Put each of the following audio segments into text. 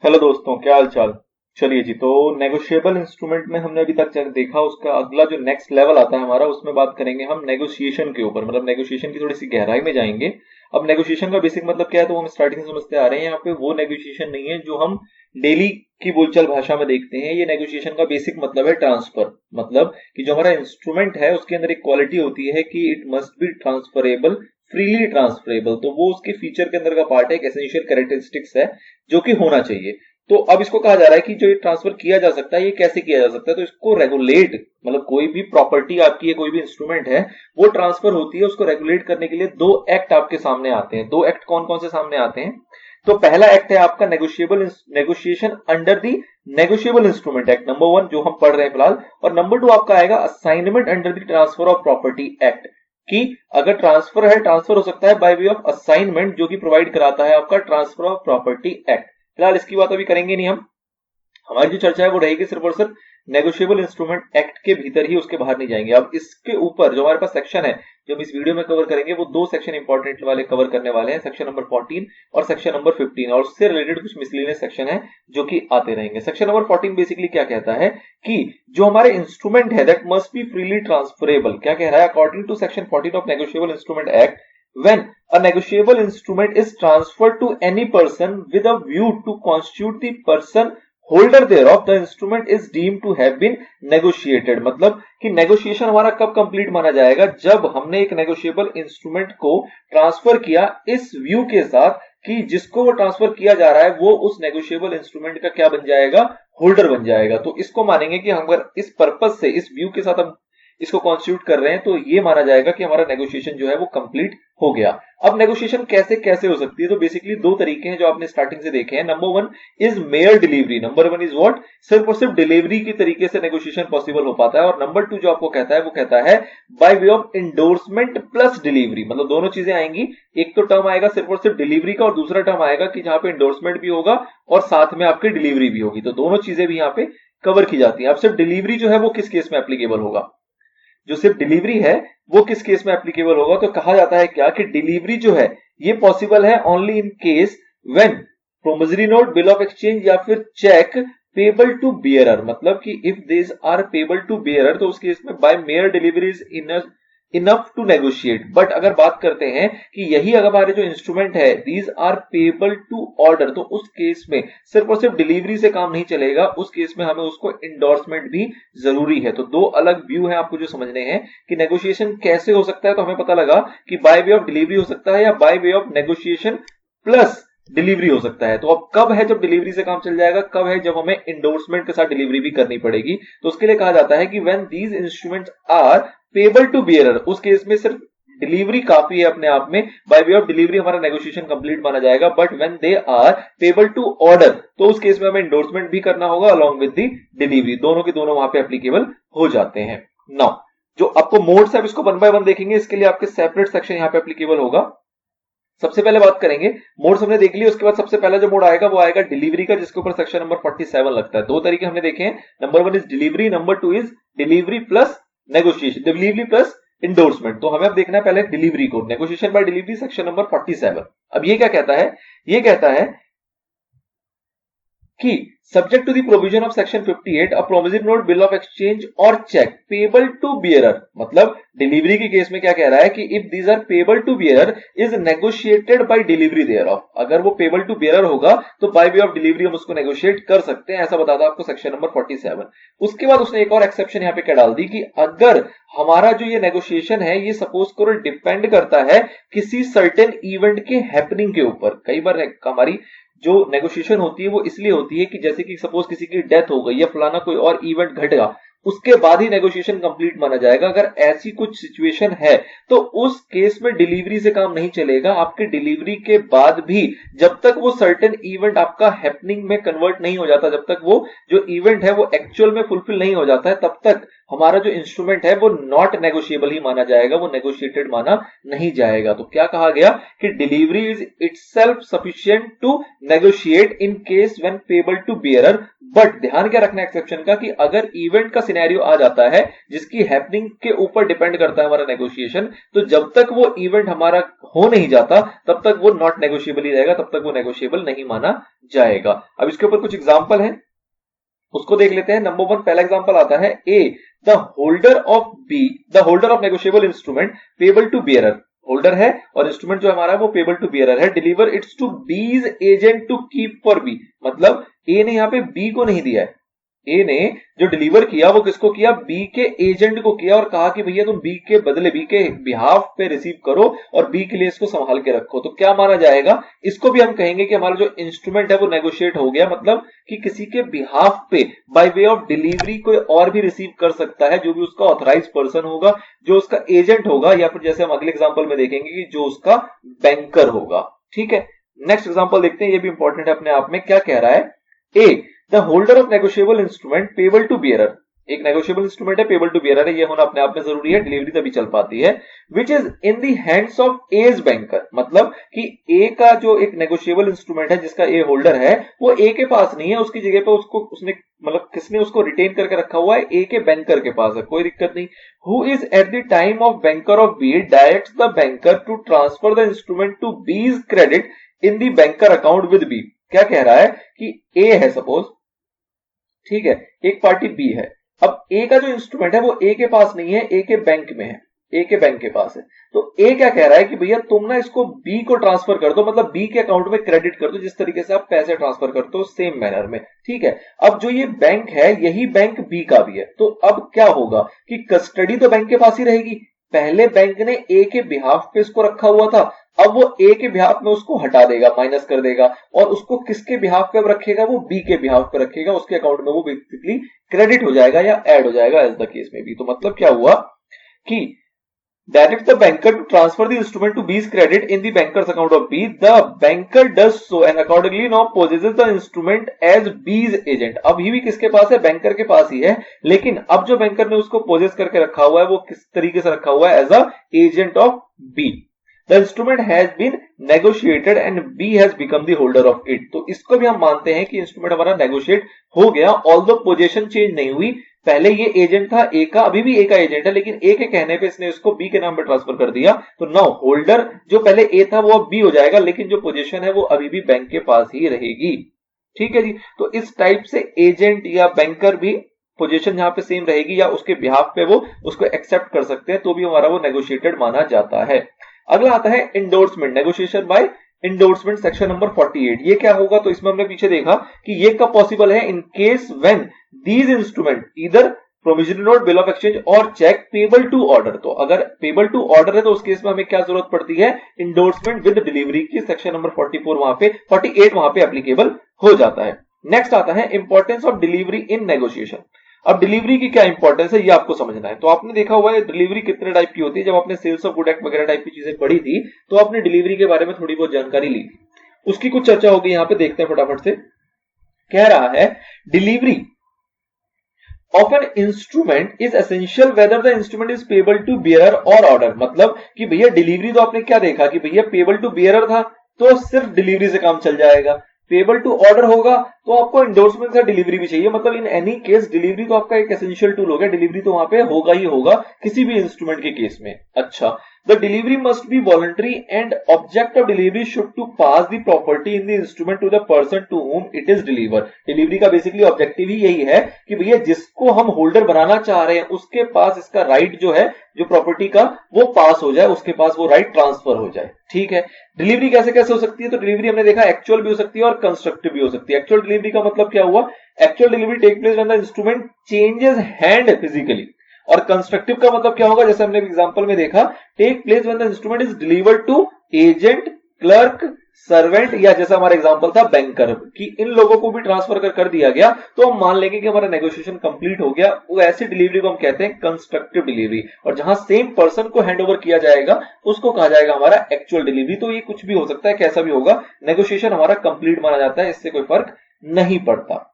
Hello दोस्तों, क्या हाल चाल। चलिए जी, तो नेगोशिएबल इंस्ट्रूमेंट में हमने अभी तक देखा, उसका अगला जो नेक्स्ट लेवल आता है हमारा, उसमें बात करेंगे हम नेगोशिएशन के ऊपर। मतलब नेगोशिएशन की थोड़ी सी गहराई में जाएंगे। अब नेगोशिएशन का बेसिक मतलब क्या है तो हम स्टार्टिंग से समझते आ रहे हैं। यहाँ पे वो नेगोशिएशन नहीं है जो हम डेली की बोलचाल भाषा में देखते हैं। ये नेगोशिएशन का बेसिक मतलब है ट्रांसफर। मतलब कि जो हमारा इंस्ट्रूमेंट है उसके अंदर एक क्वालिटी होती है कि it must be transferable, freely transferable. तो वो उसके फीचर के अंदर का पार्ट है, एक एसेंशियल कैरेक्टरिस्टिक्स है जो कि होना चाहिए। तो अब इसको कहा जा रहा है कि जो ये ट्रांसफर किया जा सकता है, ये कैसे किया जा सकता है। तो इसको रेगुलेट, मतलब कोई भी प्रॉपर्टी आपकी है, कोई भी इंस्ट्रूमेंट है, वो ट्रांसफर होती है, उसको रेगुलेट करने के लिए दो एक्ट आपके सामने आते हैं। दो एक्ट कौन कौन से सामने आते हैं? तो पहला एक्ट है आपका negotiation under the negotiable instrument act number 1, जो हम पढ़ रहे हैं फिलहाल। और नंबर 2 आपका आएगा assignment under the transfer of property act, कि अगर ट्रांसफर है, ट्रांसफर हो सकता है बाय वे ऑफ असाइनमेंट, जो कि प्रोवाइड कराता है आपका ट्रांसफर ऑफ प्रॉपर्टी एक्ट। फिलहाल इसकी बात अभी करेंगे नहीं हम। हमारी जो चर्चा है वो रहेगी सिर्फ और सिर्फ नेगोशिएबल इंस्ट्रूमेंट एक्ट के भीतर ही, उसके बाहर नहीं जाएंगे। अब इसके ऊपर जो हमारे पास सेक्शन है, जो हम इस वीडियो में कवर करेंगे, वो दो सेक्शन इंपॉर्टेंट वाले कवर करने वाले हैं, सेक्शन नंबर 14 और सेक्शन नंबर 15। और उससे रिलेटेड कुछ मिसलेनियस सेक्शन है जो कि आते रहेंगे। सेक्शन नंबर 14 बेसिकली क्या कहता है कि जो हमारे इंस्ट्रूमेंट है that must be freely transferable. क्या कह रहा है? According to section 14 of negotiable instrument act, when a negotiable instrument is transferred to any person with a view to constitute the person holder thereof, the instrument is deemed to have been negotiated। मतलब कि negotiation हमारा कब complete माना जाएगा? जब हमने एक negotiable instrument को ट्रांसफर किया इस व्यू के साथ कि जिसको वो ट्रांसफर किया जा रहा है वो उस नेगोशिएबल इंस्ट्रूमेंट का क्या बन जाएगा? होल्डर बन जाएगा। तो इसको मानेंगे कि हम अगर इस पर्पस से, इस व्यू के साथ हम इसको कॉन्स्टिट्यूट कर रहे हैं, तो ये माना जाएगा कि हमारा नेगोशिएशन जो है वो कंप्लीट हो गया। अब नेगोशिएशन कैसे कैसे हो सकती है? तो बेसिकली दो तरीके हैं जो आपने स्टार्टिंग से देखे हैं। Number 1 is mayor delivery. Number 1 is what? सिर्फ और सिर्फ डिलीवरी की तरीके से नेगोशिएशन पॉसिबल हो पाता है। और नंबर 2 जो आपको कहता है वो कहता है bye way of endorsement plus delivery. मतलब दोनों चीजें आएंगी। एक तो टर्म आएगा सिर्फ और सिर्फ डिलीवरी का, और दूसरा टर्म आएगा कि जहां पे इंडोर्समेंट भी होगा और साथ में आपकी डिलीवरी भी होगी। तो दोनों चीजें भी यहां पे कवर की जाती है। अब सिर्फ डिलीवरी जो है वो किस केस में एप्लीकेबल होगा? जो सिर्फ डिलीवरी है वो किस केस में एप्लीकेबल होगा? तो कहा जाता है क्या कि डिलीवरी जो है ये पॉसिबल है only in case when promissory note, bill of exchange या फिर चेक पेबल टू बियरर। मतलब कि if this are payable to bearer, तो उस केस में by mere delivery is enough to negotiate. But अगर बात करते हैं कि यही अगर हमारे जो इंस्ट्रूमेंट है these are payable to order, तो उस केस में सिर्फ और सिर्फ डिलीवरी से काम नहीं चलेगा। उस केस में हमें उसको इंडोर्समेंट भी जरूरी है। तो दो अलग व्यू है आपको जो समझने हैं कि नेगोशिएशन कैसे हो सकता है। तो हमें पता लगा कि बाय वे ऑफ डिलीवरी हो सकता है या bye way of negotiation plus delivery हो सकता है। तो अब कब है जब डिलीवरी से काम चल जाएगा? कब है जब हमें इंडोर्समेंट के साथ डिलीवरी भी करनी पड़ेगी? तो उसके लिए कहा जाता है कि when these instruments are payable to bearer, उस केस में सिर्फ डिलीवरी काफी है अपने आप में। बाय वे ऑफ डिलीवरी हमारा नेगोशिएशन कंप्लीट माना जाएगा। But when they are payable to order, तो उस केस में हमें इंडोर्समेंट भी करना होगा अलॉन्ग विद दी डिलीवरी। दोनों के दोनों वहां पे एप्लीकेबल हो जाते हैं। नाउ जो आपको मोड्स है इसको 1 बाय 1 देखेंगे। इसके लिए आपके सेपरेट सेक्शन यहाँ पे एप्लीकेबल होगा। सबसे पहले बात करेंगे, मोड्स हमने देख लिया। उसके बाद सबसे पहला जो मोड आएगा वो आएगा डिलीवरी का, जिसके ऊपर सेक्शन नंबर 47 लगता है। दो तरीके हमने देखे हैं। Number 1 is delivery, number 2 is delivery plus negotiation, delivery plus endorsement. तो हमें अब देखना है पहले डिलीवरी को। Negotiation by delivery section number 47। अब ये क्या कहता है? ये कहता है कि subject to the provision of section 58 a promissory note, bill of exchange और चेक पेबल टू बियरर। मतलब डिलीवरी के केस में क्या कह रहा है कि if these are payable to bearer is negotiated by delivery thereof. अगर वो पेबल टू बियरर होगा तो बाय वे ऑफ डिलीवरी हम उसको नेगोशिएट कर सकते हैं। ऐसा बताता आपको सेक्शन नंबर 47। उसके बाद उसने एक और एक्सेप्शन यहाँ पे क्या डाल दी कि अगर हमारा जो ये नेगोशिएशन है ये सपोज करो डिपेंड करता है किसी सर्टेन इवेंट के हैपनिंग के ऊपर। कई बार हमारी जो नेगोशिएशन होती है वो इसलिए होती है कि जैसे कि सपोज किसी की डेथ हो गई या फलाना कोई और इवेंट घटेगा, उसके बाद ही नेगोशिएशन कंप्लीट माना जाएगा। अगर ऐसी कुछ सिचुएशन है तो उस केस में डिलीवरी से काम नहीं चलेगा। आपके डिलीवरी के बाद भी जब तक वो सर्टेन इवेंट आपका हैपनिंग में कन्वर्ट नहीं हो जाता, जब तक वो जो इवेंट है वो एक्चुअल में फुलफिल नहीं हो जाता है, तब तक हमारा जो इंस्ट्रूमेंट है वो नॉट नेगोशिएबल ही माना जाएगा, वो नेगोशिएटेड माना नहीं जाएगा। तो क्या कहा गया कि delivery is itself sufficient to negotiate in case when payable to bearer, but ध्यान क्या रखना एक्सेप्शन का कि अगर इवेंट का सिनेरियो आ जाता है जिसकी हैपनिंग के ऊपर डिपेंड करता है हमारा नेगोशिएशन, तो जब तक वो इवेंट हमारा हो नहीं जाता तब तक वो नॉट नेगोशिएबल ही रहेगा, तब तक वो नेगोशिएबल नहीं माना जाएगा। अब इसके ऊपर कुछ एग्जांपल है, उसको देख लेते हैं। नंबर 1 पहला एग्जांपल आता है A, the holder of B, the holder of negotiable instrument payable to bearer, holder है और इंस्ट्रूमेंट जो हमारा है वो पेबल टू बियरर है, deliver its to B's agent to keep for B, मतलब ए ने यहां पे बी को नहीं दिया है, ए ने जो डिलीवर किया वो किसको किया, बी के एजेंट को किया और कहा कि भैया तुम बी के बदले, बी के बिहाफ पे रिसीव करो और बी के लिए इसको संभाल के रखो। तो क्या माना जाएगा, इसको भी हम कहेंगे कि हमारा जो इंस्ट्रूमेंट है वो नेगोशिएट हो गया, मतलब कि किसी के बिहाफ पे बाय वे ऑफ डिलीवरी कोई और भी रिसीव कर सकता है, जो भी उसका ऑथराइज पर्सन होगा, जो उसका एजेंट होगा, या फिर जैसे हम अगले एग्जाम्पल में देखेंगे कि जो उसका बैंकर होगा। ठीक है, नेक्स्ट एग्जाम्पल देखते हैं, ये भी इंपॉर्टेंट है अपने आप में। क्या कह रहा है, A the holder of negotiable instrument payable to bearer, एक नेगोशिएबल इंस्ट्रूमेंट है, पेबल टू बियरर है, ये होना अपने आप में जरूरी है, डिलीवरी तभी चल पाती है, which is in the hands of as banker, मतलब कि ए का जो एक नेगोशिएबल इंस्ट्रूमेंट है जिसका ए होल्डर है वो ए के पास नहीं है, उसकी जगह पे उसको उसने मतलब किसने उसको रिटेन करके रखा हुआ है, ए के बैंकर के पास है, कोई दिक्कत नहीं। Who is at the time of banker of B directs the banker to transfer the instrument to B's credit in the banker account with B. क्या कह रहा है कि ए है सपोज, ठीक है, एक पार्टी बी है, अब ए का जो इंस्ट्रूमेंट है वो ए के पास नहीं है, ए के बैंक में है, ए के बैंक के पास है। तो ए क्या कह रहा है कि भैया तुम ना इसको बी को ट्रांसफर कर दो, मतलब बी के अकाउंट में क्रेडिट कर दो, जिस तरीके से आप पैसे ट्रांसफर करते हो सेम मैनर में। ठीक है, अब जो ये बैंक है यही बैंक बी का भी है, तो अब क्या होगा कि कस्टडी तो बैंक के पास ही रहेगी, पहले बैंक ने ए के बिहाफ पे इसको रखा हुआ था, अब वो ए के बिहाफ में उसको हटा देगा, माइनस कर देगा, और उसको किसके बिहाफ पे रखेगा, वो बी के बिहाफ पे रखेगा, उसके अकाउंट में वो बेसिकली क्रेडिट हो जाएगा या ऐड हो जाएगा एज द केस में भी। तो मतलब क्या हुआ कि directs the banker to transfer the instrument to B's credit in the banker's account of B. The banker does so and accordingly now possesses the instrument as B's agent. अभी भी किसके पास है, बैंकर के पास ही है, लेकिन अब जो बैंकर ने उसको पोजेस करके रखा हुआ है वो किस तरीके से रखा हुआ है, as a agent of B. The instrument has been negotiated and B has become the holder of it. तो इसको भी हम मानते हैं कि इंस्ट्रूमेंट हमारा नेगोशिएट हो गया, ऑल्दो पोजीशन चेंज नहीं हुई, पहले ये एजेंट था ए का, अभी भी ए का एजेंट है, लेकिन ए के कहने पे इसने इसको बी के नाम पे ट्रांसफर कर दिया, तो नाउ होल्डर जो पहले ए था वो अब बी हो जाएगा, लेकिन जो पोजीशन है वो अभी भी बैंक के पास ही रहेगी। ठीक है जी, तो इस टाइप से एजेंट या बैंकर भी पोजीशन जहां पे सेम रहेगी या उसके बिहाफ पे वो उसको एक्सेप्ट कर सकते हैं, तो भी हमारा वो नेगोशिएटेड माना जाता है। अगला आता है endorsement, negotiation by endorsement, section number 48। ये क्या होगा, तो इसमें हमने पीछे देखा कि ये कब पॉसिबल है, इन case when these instrument either provisionary note, bill of exchange और चेक पेबल टू ऑर्डर। तो अगर पेबल टू ऑर्डर है तो उस केस में हमें क्या जरूरत पड़ती है, इंडोर्समेंट विद डिलीवरी की, सेक्शन नंबर 44 वहां पे 48 वहां पे एप्लीकेबल हो जाता है। नेक्स्ट आता है importance of delivery in negotiation. अब डिलीवरी की क्या इंपॉर्टेंस है ये आपको समझना है। तो आपने देखा हुआ है डिलीवरी कितने टाइप की होती है, जब आपने सेल्स ऑफ गुड एक्ट वगैरह टाइप की चीजें पढ़ी थी तो आपने डिलीवरी के बारे में थोड़ी बहुत जानकारी ली थी, उसकी कुछ चर्चा होगी, यहां पे देखते हैं फटाफट से। कह रहा है delivery of an instrument is essential whether the instrument is payable to bearer और ऑर्डर। मतलब कि भैया डिलीवरी तो आपने क्या देखा कि भैया पेबल टू बियरर था तो सिर्फ डिलीवरी से काम चल जाएगा, पेबल टू ऑर्डर होगा तो आपको इंडोर्समेंट का डिलीवरी भी चाहिए, मतलब इन एनी केस डिलीवरी तो आपका एक एसेंशियल टूल हो गया, डिलीवरी तो वहां पे होगा ही होगा किसी भी इंस्ट्रूमेंट के केस में। अच्छा, the delivery must be voluntary and object of delivery should to pass the property in the instrument to the person to whom it is deliver. Delivery का बेसिकली ऑब्जेक्टिव ही यही है कि भैया जिसको हम होल्डर बनाना चाह रहे हैं उसके पास इसका राइट जो है, जो प्रॉपर्टी का, वो पास हो जाए, उसके पास वो राइट ट्रांसफर हो जाए। ठीक है, डिलीवरी कैसे कैसे हो सकती है, तो डिलीवरी हमने देखा एक्चुअल भी हो सकती है और कंस्ट्रक्टिव भी हो सकती है। एक्चुअल डिलीवरी का मतलब क्या हुआ, actual delivery take place when the instrument changes hand physically, और कंस्ट्रक्टिव का मतलब क्या होगा, जैसे हमने एग्जांपल में देखा, take place when the instrument is delivered to agent, clerk, servant, या जैसा हमारा एग्जांपल था बैंकर, कि इन लोगों को भी ट्रांसफर कर दिया गया तो हम मान लेंगे कि हमारा नेगोशिएशन कंप्लीट हो गया। वो ऐसी डिलीवरी को हम कहते हैं कंस्ट्रक्टिव डिलीवरी, और जहां सेम पर्सन को हैंड ओवर किया जाएगा उसको कहा जाएगा हमारा एक्चुअल डिलीवरी। तो ये कुछ भी हो सकता है, कैसा भी होगा, नेगोशिएशन हमारा कंप्लीट माना जाता है, इससे कोई फर्क नहीं पड़ता।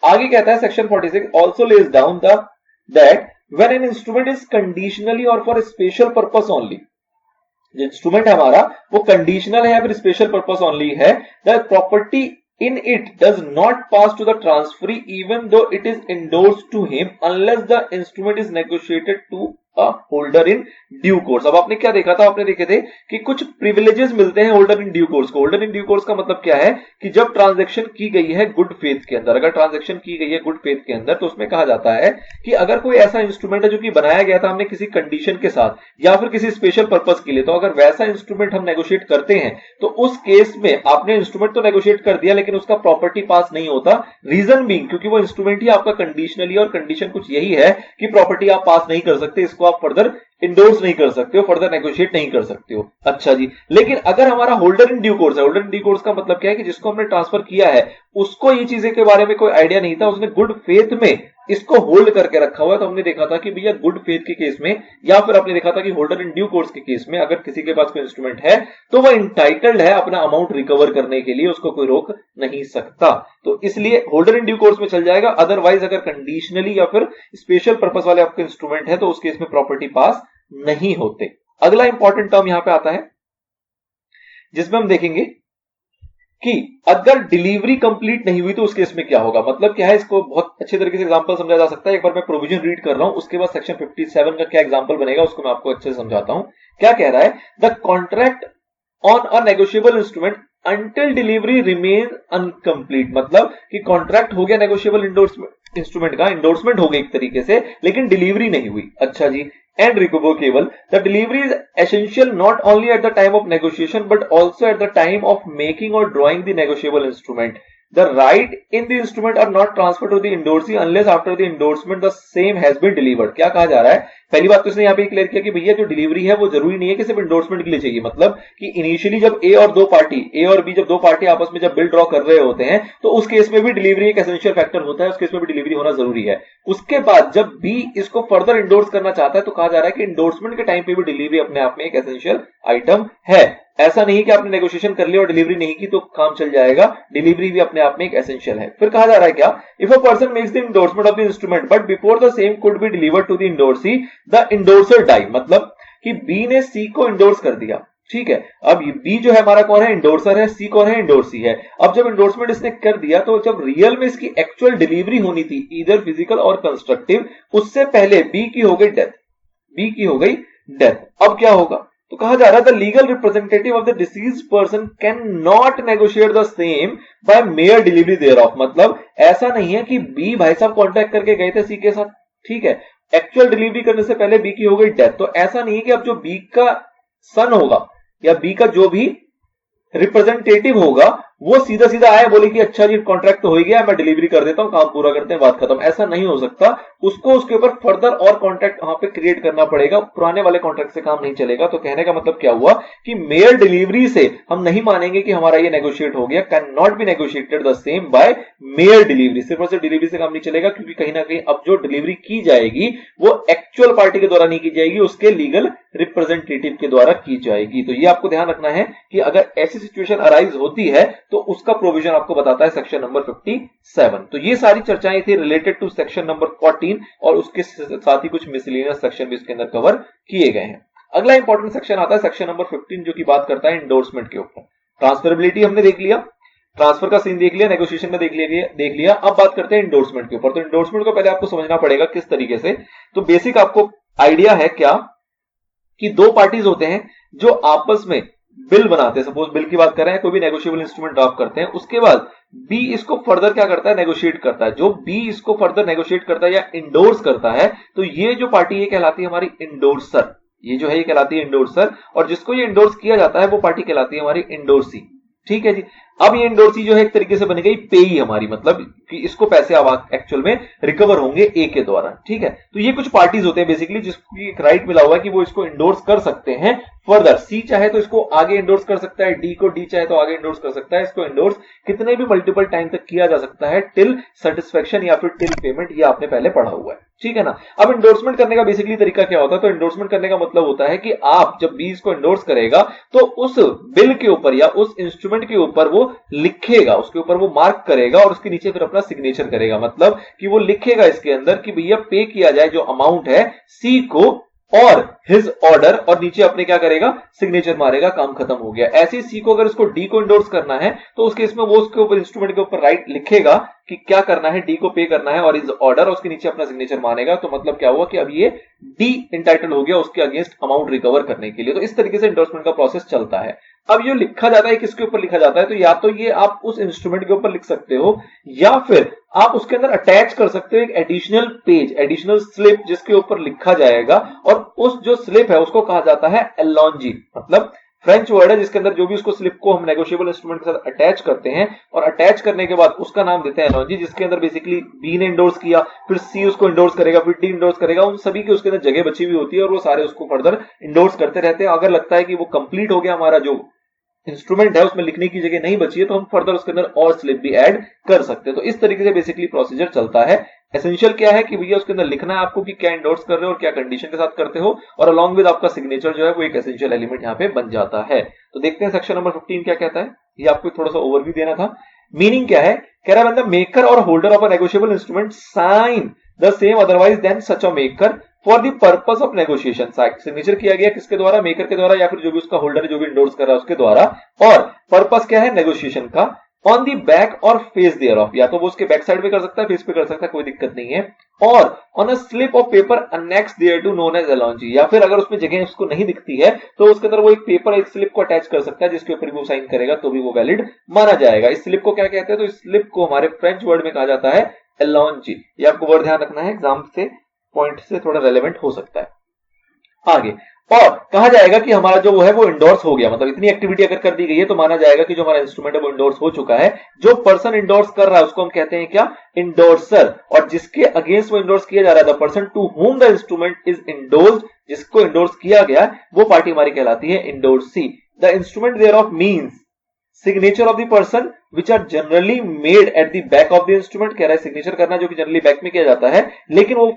आगे कहता है section 46 also lays down that when an instrument is conditionally or for special purpose only, instrument है हमारा वो कंडीशनल है या फिर स्पेशल पर्पस ओनली है, the property in it does not pass to the transferee even though it is endorsed to him unless the instrument is negotiated to a holder in due course. अब आपने क्या देखा था, आपने देखे थे कि कुछ प्रिविलेजेस मिलते हैं होल्डर इन ड्यू कोर्स को। होल्डर इन ड्यू कोर्स का मतलब क्या है कि जब ट्रांजैक्शन की गई है गुड फेथ के अंदर, अगर ट्रांजैक्शन की गई है गुड फेथ के अंदर, तो उसमें कहा जाता है कि अगर कोई ऐसा इंस्ट्रूमेंट है जो कि बनाया गया था हमने किसी कंडीशन के साथ या फिर किसी स्पेशल पर्पस के लिए, तो अगर वैसा इंस्ट्रूमेंट हम नेगोशिएट करते हैं तो उस केस में आपने इंस्ट्रूमेंट तो नेगोशिएट कर दिया लेकिन उसका प्रॉपर्टी पास नहीं होता। रीजन बीइंग क्योंकि वो इंस्ट्रूमेंट ही आपका कंडीशनली, और कंडीशन कुछ यही है कि प्रॉपर्टी आप पास नहीं कर सकते, इसको आप फर्दर इंडोर्स नहीं कर सकते हो, फर्दर नेगोशिएट नहीं कर सकते हो। अच्छा जी, लेकिन अगर हमारा होल्डर इन ड्यू कोर्स है, होल्डर इन ड्यू कोर्स का मतलब क्या है कि जिसको हमने ट्रांसफर किया है उसको ये चीजें के बारे में कोई आइडिया नहीं था, उसने गुड फेथ में इसको होल्ड करके रखा हुआ है, तो हमने देखा था कि भैया गुड फेथ के केस में या फिर आपने देखा था कि होल्डर इन ड्यू कोर्स के केस में अगर किसी के पास कोई इंस्ट्रूमेंट है तो वह इंटाइटल्ड है अपना अमाउंट रिकवर करने के लिए, उसको कोई रोक नहीं सकता, तो इसलिए होल्डर इन ड्यू कोर्स में चल जाएगा। अदरवाइज अगर कंडीशनली या फिर स्पेशल पर्पस वाले आपके इंस्ट्रूमेंट है तो उस केस में प्रॉपर्टी पास नहीं होते। अगला इंपॉर्टेंट टर्म यहां पे आता है जिसमें हम देखेंगे कि अगर डिलीवरी कंप्लीट नहीं हुई तो उस केस में क्या होगा। मतलब क्या है, इसको बहुत अच्छे तरीके से एग्जांपल समझा जा सकता है। एक बार मैं प्रोविजन रीड कर रहा हूं, उसके बाद सेक्शन 57 का क्या एग्जांपल बनेगा उसको मैं आपको अच्छे से समझाता हूं। क्या कह रहा है, the contract on a negotiable instrument until delivery remain uncomplete, मतलब कि कॉन्ट्रैक्ट हो गया नेगोशिएबल इंस्ट्रूमेंट का, इंडोर्समेंट हो गई एक तरीके से, लेकिन डिलीवरी नहीं हुई। अच्छा जी, and revocable, the delivery is essential not only at the time of negotiation but also at the time of making or drawing the negotiable instrument. The right in the instrument are not transferred to the endorsee unless after the endorsement the same has been delivered. क्या कहा जा रहा है, पहली बात तो इसने यहाँ पे क्लियर किया कि भैया जो डिलीवरी है वो जरूरी नहीं है कि सिर्फ इंडोर्समेंट के लिए चाहिए। मतलब कि इनिशियली जब ए और बी जब दो पार्टी आपस में जब बिल ड्रॉ कर रहे होते हैं तो उस केस में भी डिलीवरी एक एसेंशियल फैक्टर होता है, उस केस में भी डिलीवरी होना जरूरी है। उसके बाद जब बी इसको फर्दर इंडोर्स करना चाहता है तो कहा जा रहा है कि इंडोर्समेंट के टाइम पे भी डिलीवरी अपने आप में एक एसेंशियल आइटम है। ऐसा नहीं कि आपने नेगोशिएशन कर लिया और डिलीवरी नहीं की तो काम चल जाएगा, डिलीवरी भी अपने आप में एक एसेंशियल है। फिर कहा जा रहा है क्या, if a person makes the endorsement of the instrument but before the same could be delivered to the endorsee the endorser dies, मतलब कि बी ने सी को इंडोर्स कर दिया, ठीक है। अब बी जो है हमारा कौन है, इंडोर्सर है, सी कौन है, इंडोर्सी है। अब जब इंडोर्समेंट इसने कर दिया तो जब रियल में इसकी एक्चुअल डिलीवरी होनी थी इधर फिजिकल और कंस्ट्रक्टिव, उससे पहले बी की हो गई डेथ। अब क्या होगा, तो कहा जा रहा है the legal representative of the deceased person cannot negotiate the same by mere delivery thereof, मतलब ऐसा नहीं है कि बी भाई साहब कॉन्टैक्ट करके गए थे सी के साथ, ठीक है, एक्चुअल डिलीवरी करने से पहले बी की हो गई डेथ, तो ऐसा नहीं है कि अब जो बी का सन होगा या बी का जो भी रिप्रेजेंटेटिव होगा वो सीधा सीधा आए बोले कि अच्छा जी कॉन्ट्रैक्ट तो हो ही गया, मैं डिलीवरी कर देता हूं, काम पूरा करते हैं, बात खत्म। ऐसा नहीं हो सकता, उसको उसके ऊपर फर्दर और कॉन्ट्रैक्ट वहां पे क्रिएट करना पड़ेगा, पुराने वाले कॉन्ट्रैक्ट से काम नहीं चलेगा। तो कहने का मतलब क्या हुआ कि मेयर डिलीवरी से हम नहीं मानेंगे कि हमारा ये नेगोशिएट हो गया, cannot be negotiated the same by mere delivery, सिर्फ और सिर्फ डिलीवरी से काम नहीं चलेगा, क्योंकि कहीं ना कहीं अब जो डिलीवरी की जाएगी वो एक्चुअल पार्टी के द्वारा नहीं की जाएगी, उसके लीगल रिप्रेजेंटेटिव के द्वारा की जाएगी। तो ये आपको ध्यान रखना है कि अगर ऐसी सिचुएशन अराइज होती है तो उसका प्रोविजन आपको बताता है सेक्शन नंबर 57। तो ये सारी चर्चाएं थी रिलेटेड टू सेक्शन नंबर 14 और उसके साथ ही कुछ मिसलेनियस सेक्शन भी इसके अंदर कवर किए गए हैं। अगला इंपॉर्टेंट सेक्शन आता है सेक्शन नंबर 15 जो कि बात करता है इंडोर्समेंट के ऊपर। ट्रांसफरेबिलिटी हमने देख लिया, ट्रांसफर का सीन देख लिया, नेगोशिएशन में देख लिया। अब बात करते हैं इंडोर्समेंट के ऊपर। तो इंडोर्समेंट को पहले आपको समझना पड़ेगा किस तरीके से। तो बेसिक आपको आइडिया है क्या कि दो पार्टीज होते हैं जो आपस में बिल बनाते हैं, सपोज बिल की बात कर रहे हैं, कोई भी नेगोशिएबल इंस्ट्रूमेंट ड्राफ्ट करते हैं, उसके बाद बी इसको फर्दर क्या करता है, नेगोशिएट करता है। जो बी इसको फर्दर नेगोशिएट करता है या इंडोर्स करता है तो ये जो पार्टी ये कहलाती है हमारी इंडोर्सर, ये जो है ये कहलाती है इंडोर्सर, और जिसको ये इंडोर्स किया जाता है वो पार्टी कहलाती है हमारी इंडोर्सी, ठीक है जी। अब ये इंडोर्सी जो है एक तरीके से बन गई पेई हमारी, मतलब कि इसको पैसे अब एक्चुअल में रिकवर होंगे ए के द्वारा, ठीक है। तो ये कुछ पार्टीज होते हैं बेसिकली जिसको एक राइट मिला हुआ है कि वो इसको इंडोर्स कर सकते हैं फर्दर। सी चाहे तो इसको आगे इंडोर्स कर सकता है, डी चाहे तो आगे इंडोर्स कर सकता है। इसको इंडोर्स कितने भी मल्टीपल टाइम तक किया जा सकता है, टिल सेटिस्फेक्शन या फिर टिल पेमेंट, ये आपने पहले पढ़ा हुआ है, ठीक है ना। अब इंडोर्समेंट करने का बेसिकली तरीका क्या होता है, तो इंडोर्समेंट करने का मतलब होता है कि आप जब बी इसको इंडोर्स करेगा तो उस बिल के ऊपर या उस इंस्ट्रूमेंट के ऊपर वो लिखेगा, उसके ऊपर वो मार्क करेगा और उसके नीचे फिर अपना सिग्नेचर करेगा। मतलब कि वो लिखेगा इसके अंदर कि भैया पे किया जाए जो अमाउंट है सी को और हिज ऑर्डर, और नीचे अपने क्या करेगा, सिग्नेचर मारेगा, काम खत्म हो गया। ऐसे सी को अगर इसको डी को इंडोर्स करना है तो उस केस में वो उसके ऊपर इंस्ट्रूमेंट के ऊपर राइट लिखेगा कि क्या करना है, डी को पे करना है और इज ऑर्डर, और उसके नीचे अपना सिग्नेचर मानेगा। तो मतलब क्या हुआ कि अब ये डी इंटाइटल हो गया उसके अगेंस्ट अमाउंट रिकवर करने के लिए। तो इस तरीके से इंडोर्समेंट का प्रोसेस चलता है। अब ये लिखा जाता है किसके ऊपर लिखा जाता है, तो या तो ये आप उस इंस्ट्रूमेंट के ऊपर लिख सकते हो या फिर आप उसके अंदर अटैच कर सकते हो एक एडिशनल पेज, एडिशनल स्लिप जिसके ऊपर लिखा जाएगा, और उस जो स्लिप है उसको कहा जाता है एलॉन्जी। मतलब फ्रेंच वर्ड है जिसके अंदर जो भी उसको स्लिप को हम नेगोशिएबल इंस्ट्रूमेंट के साथ अटैच करते हैं, और अटैच करने के बाद उसका नाम देते हैं एलॉन्जी, जिसके अंदर बेसिकली बी ने इंडोर्स किया, फिर सी उसको इंडोर्स करेगा, फिर डी इंडोर्स करेगा, उन सभी की उसके अंदर जगह बची हुई होती है और वो सारे उसको फर्दर इंडोर्स करते रहते हैं। अगर लगता है कि वो कंप्लीट हो गया हमारा जो इंस्ट्रूमेंट है उसमें लिखने की जगह नहीं बची है तो हम फर्दर उसके अंदर और स्लिप भी ऐड कर सकते हैं। तो इस तरीके से बेसिकली प्रोसीजर चलता है। एसेंशियल क्या है कि भैया उसके अंदर लिखना है आपको कि क्या इंडोर्स कर रहे हो और क्या कंडीशन के साथ करते हो, और अलॉन्ग विद आपका सिग्नेचर जो है वो एक एसेंशियल एलिमेंट यहाँ पे बन जाता है। तो देखते हैं सेक्शन नंबर 15 क्या कहता है। ये आपको थोड़ा सा ओवरव्यू देना था। मीनिंग क्या है, कह रहा है बंदा मेकर और holder of a negotiable instrument sign the same otherwise than such a maker for the purpose of negotiation. Signature किया गया किसके द्वारा, मेकर के द्वारा या फिर जो भी उसका होल्डर है जो भी इंडोर्स कर रहा है उसके द्वारा, और पर्पस क्या है, नेगोशिएशन का। ऑन दी बैक और फेस देयर ऑफ, या तो वो उसके बैक साइड पे कर सकता है, फेस पे कर सकता है, कोई दिक्कत नहीं है। और on a slip of paper annex thereto known as allonge, या फिर अगर उसमें जगह उसको नहीं दिखती है तो उसके अंदर वो एक पेपर एक स्लिप को अटैच कर सकता है जिसके ऊपर वो साइन करेगा तो भी वो वैलिड माना जाएगा। इस स्लिप को क्या कहते हैं, तो इस स्लिप को हमारे फ्रेंच वर्ड में कहा जाता है एलॉन्जी। ये आपको वर्ड ध्यान रखना है, एग्जाम से पॉइंट से थोड़ा रेलेवेंट हो सकता है। आगे और कहा जाएगा कि हमारा जो वो है वो इंडोर्स हो गया, मतलब इतनी एक्टिविटी अगर कर दी गई है तो माना जाएगा कि जो हमारा इंस्ट्रूमेंट है वो इंडोर्स हो चुका है। जो पर्सन इंडोर्स कर रहा है उसको हम कहते हैं क्या, इंडोर्सर, और जिसके अगेंस्ट वो इंडोर्स किया जा रहा है the person to whom the instrument is endorsed, जिसको इंडोर्स किया गया वो पार्टी हमारी कहलाती है endorsee. The instrument thereof means signature of the person which are generally made at the back of the instrument. कह रहा है सिग्नेचर करना जो कि जनरली बैक में किया जाता है, लेकिन वो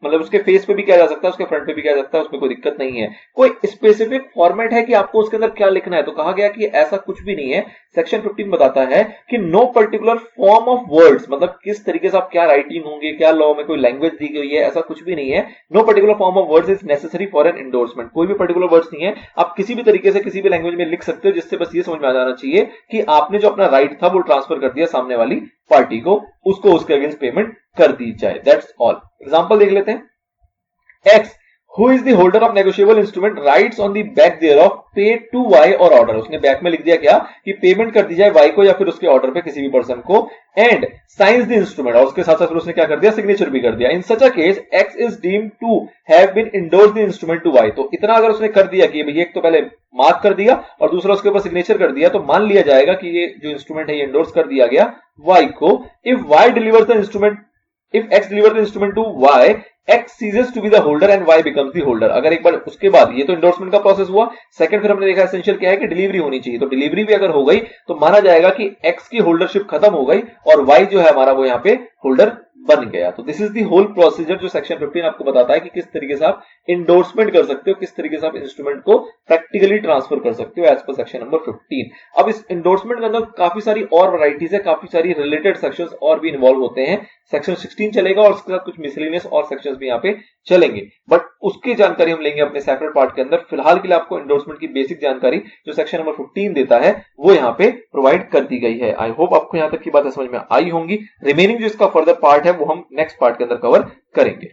मतलब उसके फेस पे भी किया जा सकता है, उसके फ्रंट पे भी किया जा सकता है, उसमें कोई दिक्कत नहीं है। कोई स्पेसिफिक फॉर्मेट है कि आपको उसके अंदर क्या लिखना है, तो कहा गया कि ऐसा कुछ भी नहीं है। सेक्शन 15 बताता है कि no particular form of words, मतलब किस तरीके से आप क्या राइटिंग होंगे, क्या लॉ में कोई लैंग्वेज दी गई है, ऐसा कुछ भी नहीं है। No particular form of words is necessary for an endorsement, कोई भी पर्टिकुलर वर्ड्स नहीं है, आप किसी भी तरीके से किसी भी लैंग्वेज में लिख सकते हो, जिससे बस ये समझ में आ जाना चाहिए कि आपने जो अपना राइट था वो ट्रांसफर कर दिया सामने वाली पार्टी को, उसको उसके अगेंस्ट पेमेंट कर दी जाए, दैट्स ऑल। एग्जांपल देख लेते हैं। X, who is the holder of negotiable instrument, writes on the back thereof pay to Y or order। उसने बैक में लिख दिया क्या कि पेमेंट कर दी जाए Y को या फिर उसके ऑर्डर पे किसी भी पर्सन को, एंड साइंस द इंस्ट्रूमेंट, और उसके साथ साथ उसने क्या कर दिया, सिग्नेचर भी कर दिया। In such a case X is deemed to have been endorsed the instrument to Y। तो इतना अगर उसने कर दिया कि भैया एक तो पहले मार्क कर दिया और दूसरा उसके ऊपर सिग्नेचर कर दिया, तो मान लिया जाएगा कि ये जो इंस्ट्रूमेंट है ये इंडोर्स कर दिया गया Y को। If Y delivers the instrument, if X delivers the instrument to Y, X ceases to be the holder and Y becomes the holder। अगर एक बार उसके बाद ये तो इंडोर्समेंट का प्रोसेस हुआ। सेकंड फिर हमने देखा एसेंशियल क्या है कि डिलीवरी होनी चाहिए, तो डिलीवरी भी अगर हो गई तो माना जाएगा कि X की होल्डरशिप खत्म हो गई और Y जो है हमारा वो यहाँ पे होल्डर बन गया। तो this is the whole procedure जो सेक्शन 15 आपको बताता है कि किस तरीके से आप इंडोर्समेंट कर सकते हो, किस तरीके से आप इंस्ट्रूमेंट को प्रैक्टिकली ट्रांसफर कर सकते हो एज पर सेक्शन नंबर 15। अब इस इंडोर्समेंट के अंदर काफी सारी और वैरायटीज है, काफी सारी रिलेटेड सेक्शंस और भी इन्वॉल्व होते हैं। सेक्शन 16 चलेगा और उसके साथ कुछ मिसलेनियस और सेक्शंस भी यहाँ पे चलेंगे, बट उसकी जानकारी हम लेंगे अपने सेपरेट पार्ट के अंदर। फिलहाल के लिए आपको इंडोर्समेंट की बेसिक जानकारी जो सेक्शन नंबर 15 देता है वो यहाँ पे प्रोवाइड कर दी गई है। आई होप आपको यहाँ तक की बातें समझ में आई होंगी। रिमेनिंग जो इसका फर्दर पार्ट है वो हम नेक्स्ट पार्ट के अंदर कवर करेंगे।